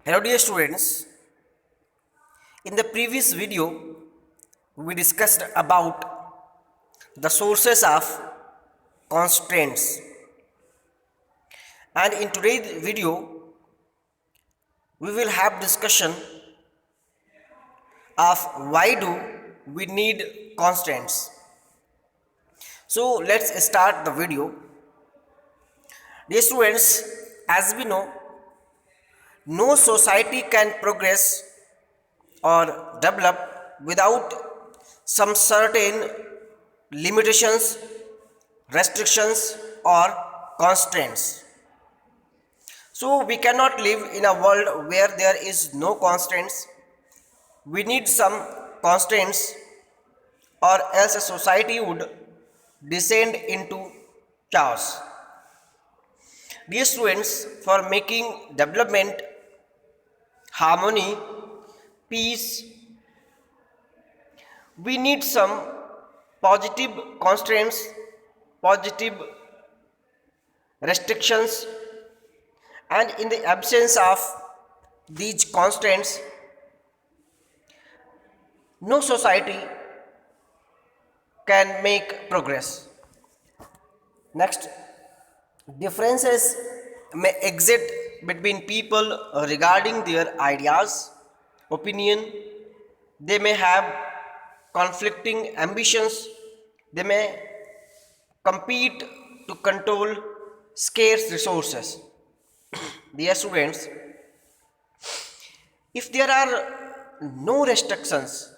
Hello dear students, in the previous video we discussed about the sources of constraints, and in today's video we will have discussion of why do we need constraints. So let's start the video. Dear students, as we know, no society can progress or develop without some certain limitations, restrictions, or constraints. So we cannot live in a world where there is no constraints. We need some constraints, or else a society would descend into chaos. Dear students, for making development, harmony, peace, we need some positive constraints, positive restrictions, and in the absence of these constraints, no society can make progress. Next, differences may exist between people regarding their ideas, opinion. They may have conflicting ambitions. They may compete to control scarce resources. Dear students, if there are no restrictions,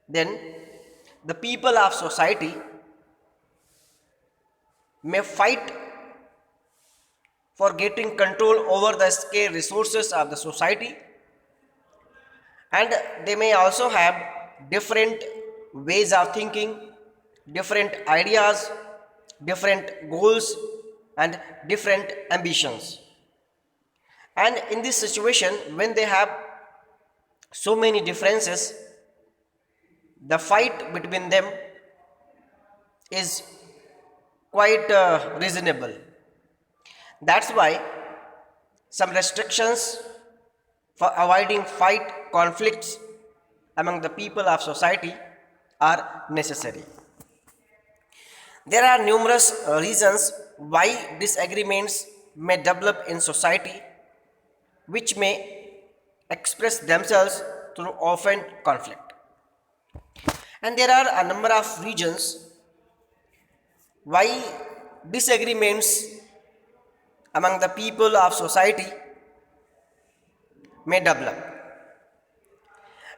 then the people of society may fight for getting control over the scarce resources of the society, and they may also have different ways of thinking, different ideas, different goals, and different ambitions. And in this situation, when they have so many differences, the fight between them is quite reasonable. That's why some restrictions for avoiding fight conflicts among the people of society are necessary. There are numerous reasons why disagreements may develop in society, which may express themselves through often conflict. And there are a number of reasons why disagreements among the people of society may develop.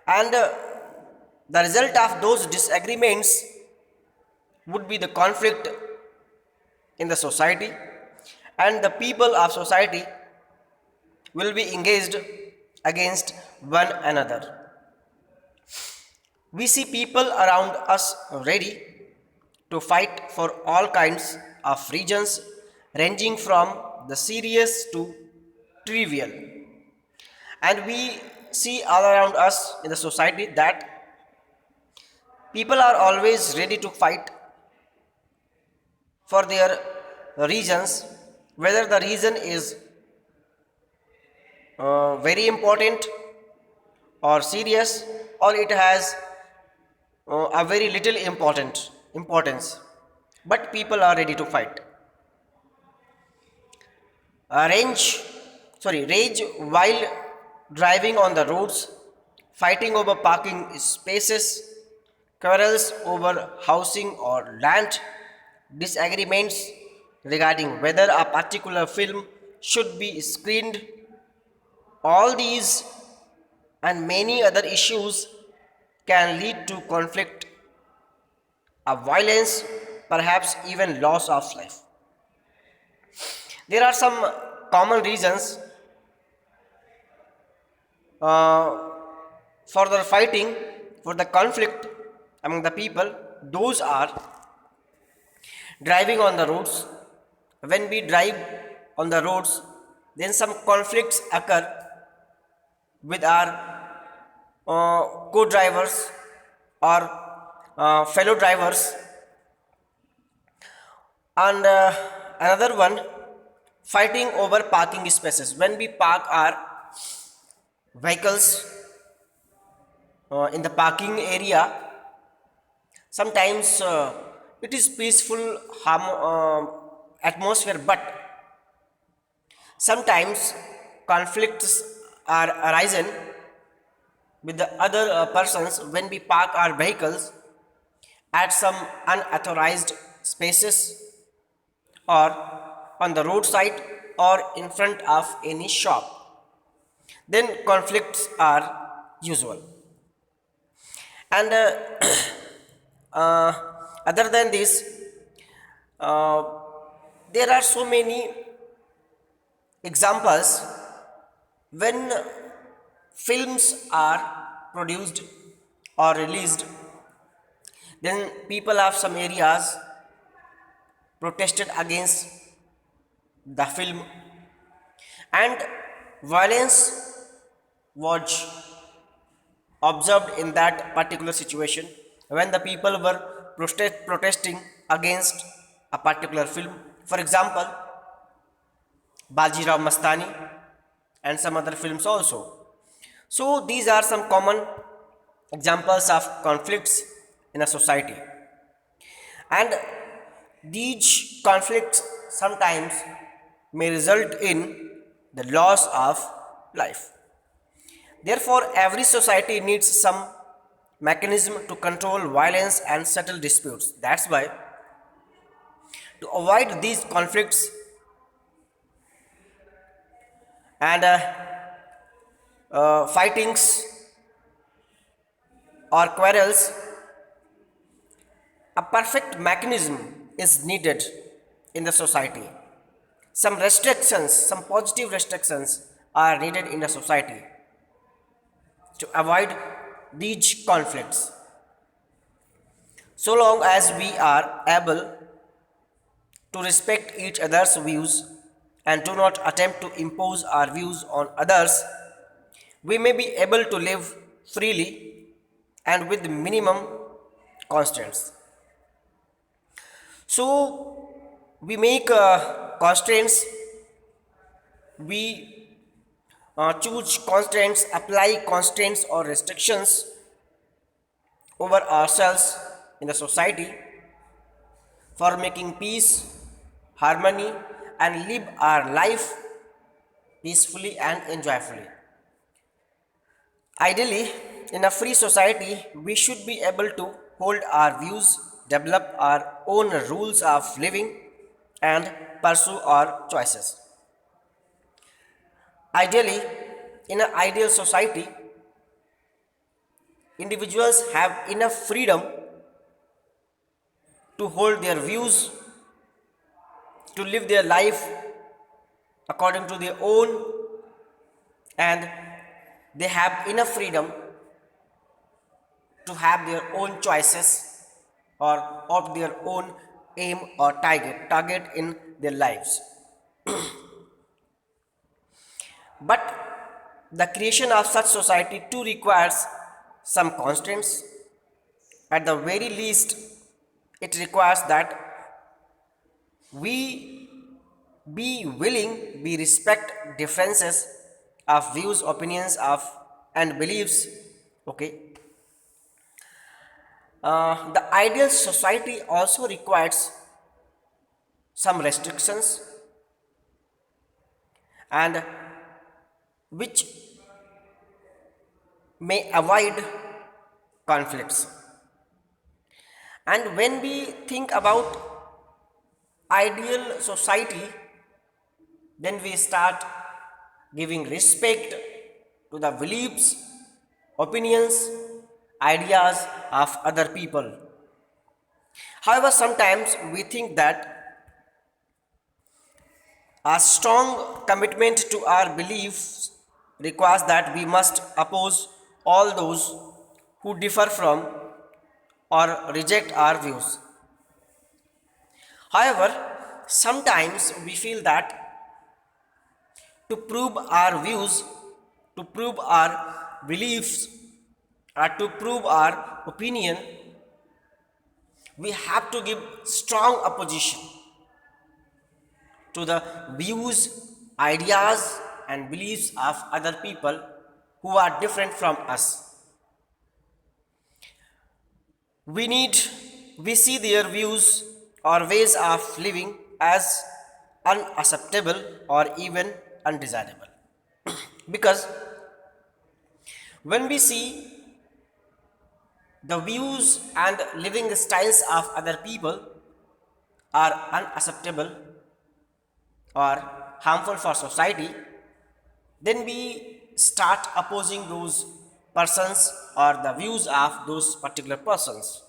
And the result of those disagreements would be the conflict in the society, and the people of society will be engaged against one another. We see people around us ready to fight for all kinds of reasons, ranging from the serious to trivial. And we see all around us in the society that people are always ready to fight for their reasons, whether the reason is very important or serious, or it has a very little importance, but people are ready to fight. Rage while driving on the roads, fighting over parking spaces, quarrels over housing or land, disagreements regarding whether a particular film should be screened. All these and many other issues can lead to conflict, a violence, perhaps even loss of life. There are some common reasons for the fighting, for the conflict among the people. Those are driving on the roads. When we drive on the roads, then some conflicts occur with our co-drivers or fellow drivers. And another one, fighting over parking spaces. When we park our vehicles in the parking area. Sometimes it is peaceful atmosphere, but sometimes conflicts are arisen with the other persons when we park our vehicles at some unauthorized spaces or on the roadside or in front of any shop. Then conflicts are usual. And uh, other than this, uh, there are so many examples when films are produced or released, then people of some areas protested against the film, and violence was observed in that particular situation when the people were protesting against a particular film. For example, Bajirao Mastani and some other films also. So these are some common examples of conflicts in a society, and these conflicts sometimes may result in the loss of life. Therefore, every society needs some mechanism to control violence and settle disputes. That's why, to avoid these conflicts and fightings or quarrels, a perfect mechanism is needed in the society. Some restrictions, some positive restrictions are needed in the society to avoid these conflicts. So long as we are able to respect each other's views and do not attempt to impose our views on others, we may be able to live freely and with minimum constraints. So, we make constraints, we choose constraints, apply constraints or restrictions over ourselves in the society for making peace, harmony, and live our life peacefully and enjoyfully. Ideally, in a free society, we should be able to hold our views, develop our own rules of living, and pursue our choices. Ideally, in an ideal society, individuals have enough freedom to hold their views, to live their life according to their own, and they have enough freedom to have their own choices or of their own aim or target in their lives. But the creation of such society too requires some constraints. At the very least, it requires that we be willing, we respect differences of views, opinions of and beliefs. Okay. The ideal society also requires some restrictions and which may avoid conflicts. And when we think about ideal society, then we start giving respect to the beliefs, opinions, ideas of other people. However, sometimes we think that a strong commitment to our beliefs requires that we must oppose all those who differ from or reject our views. However, sometimes we feel that to prove our views, to prove our beliefs, or to prove our opinion, we have to give strong opposition to the views, ideas, and beliefs of other people who are different from us. We need, we see their views or ways of living as unacceptable or even undesirable. Because when we see the views and living styles of other people are unacceptable or harmful for society, then we start opposing those persons or the views of those particular persons.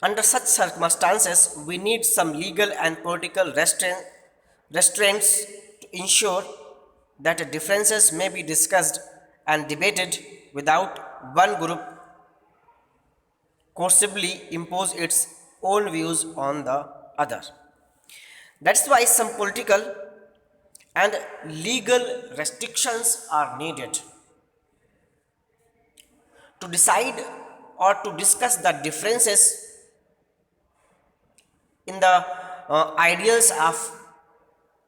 Under such circumstances, we need some legal and political restraints to ensure that differences may be discussed and debated without one group coercively impose its own views on the other. That's why some political and legal restrictions are needed to decide or to discuss the differences in the ideals of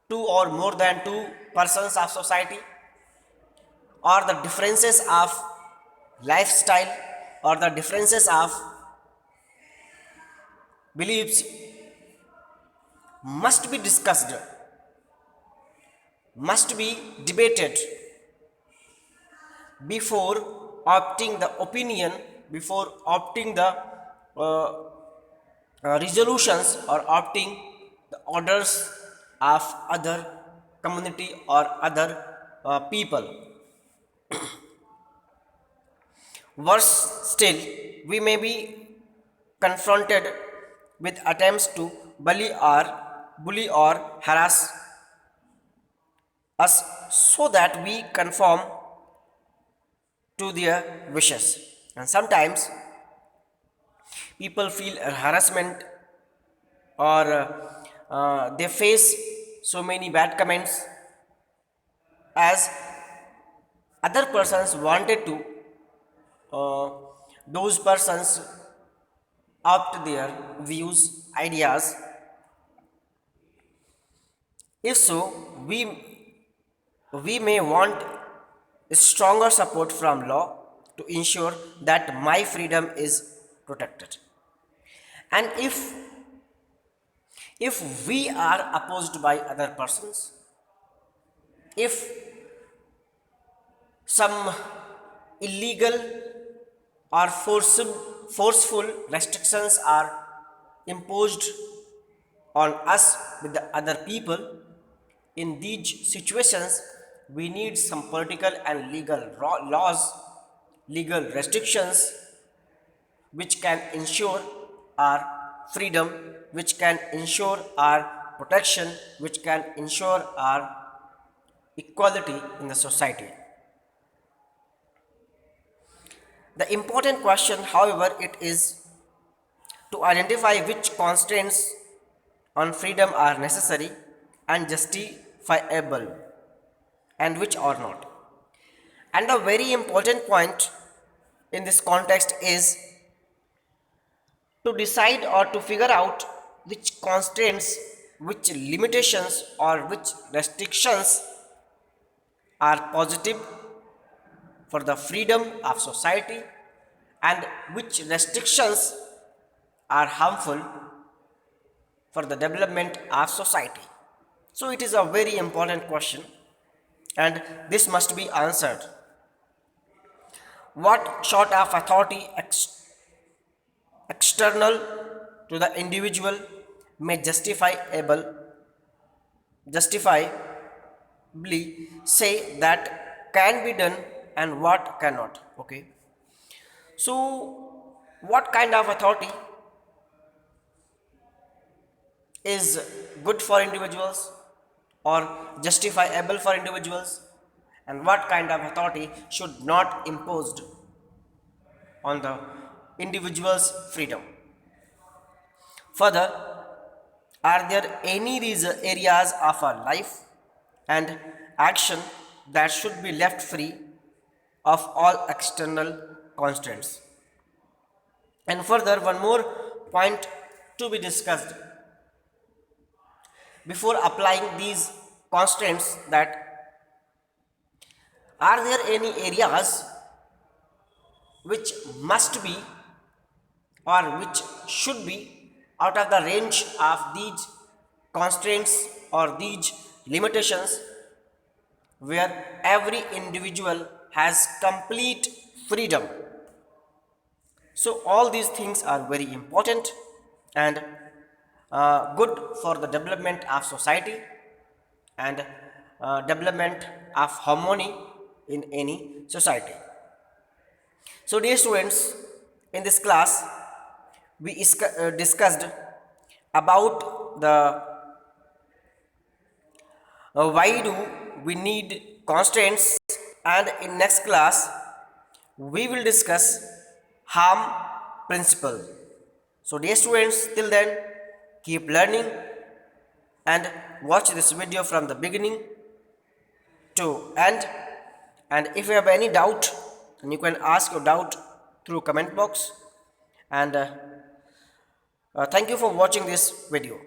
two or more than two persons of society, or the differences of lifestyle, or the differences of beliefs must be discussed, must be debated before opting the opinion, before opting the resolutions or opting the orders of other community or other people. Worse still, we may be confronted with attempts to bully or harass us so that we conform to their wishes. And sometimes people feel harassment or they face so many bad comments as other persons wanted to those persons opt their views, ideas. If so, we may want stronger support from law to ensure that my freedom is protected. And if we are opposed by other persons, if some illegal or forceful restrictions are imposed on us with the other people, in these situations we need some political and legal laws, legal restrictions which can ensure our freedom, which can ensure our protection, which can ensure our equality in the society. The important question, however, it is to identify which constraints on freedom are necessary and justifiable and which are not. And the very important point in this context is to decide or to figure out which constraints, which limitations, or which restrictions are positive for the freedom of society and which restrictions are harmful for the development of society. So it is a very important question and this must be answered. What sort of authority external to the individual may justifiably say that can be done and what cannot? Okay, so what kind of authority is good for individuals or justifiable for individuals, and what kind of authority should not imposed on the individual's freedom? Further, are there any areas of our life and action that should be left free of all external constraints? And further, one more point to be discussed: before applying these constraints that are there any areas which must be or which should be out of the range of these constraints or these limitations where every individual has complete freedom. So all these things are very important and good for the development of society and development of harmony in any society. So dear students, in this class we discussed about the why do we need constraints, and in next class we will discuss harm principle. So dear students, till then keep learning and watch this video from the beginning to end, and if you have any doubt then you can ask your doubt through comment box, and thank you for watching this video.